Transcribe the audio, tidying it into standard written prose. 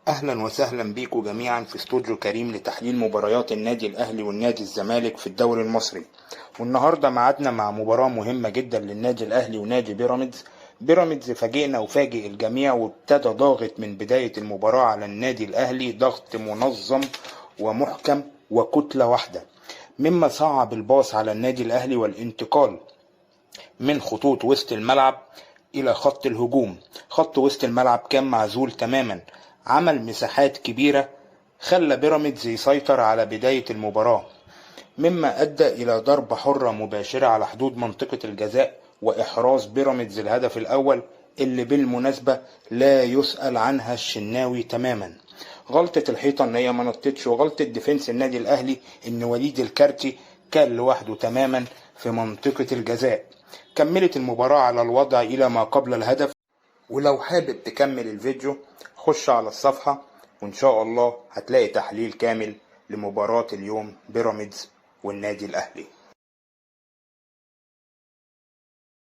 اهلا وسهلا بيكم جميعا في استوديو كريم لتحليل مباريات النادي الاهلي والنادي الزمالك في الدوري المصري. والنهارده ميعادنا مع مباراة مهمة جدا للنادي الاهلي ونادي بيراميدز. بيراميدز فاجئنا وفاجئ الجميع وابتدى ضاغط من بداية المباراة على النادي الاهلي، ضغط منظم ومحكم وكتلة واحدة، مما صعب الباص على النادي الاهلي والانتقال من خطوط وسط الملعب إلى خط الهجوم. خط وسط الملعب كان معزول تماما، عمل مساحات كبيرة، خلى بيراميدز يسيطر على بداية المباراة، مما أدى إلى ضربة حرة مباشرة على حدود منطقة الجزاء وإحراز بيراميدز الهدف الأول، اللي بالمناسبة لا يسأل عنها الشناوي تماما. غلطة الحيطة ان هي ما نطتش، وغلطة ديفنس النادي الاهلي ان وليد الكارتي كان لوحده تماما في منطقة الجزاء. كملت المباراة على الوضع الى ما قبل الهدف. ولو حابب تكمل الفيديو خش على الصفحة وان شاء الله هتلاقي تحليل كامل لمباراة اليوم بيراميدز والنادي الاهلي.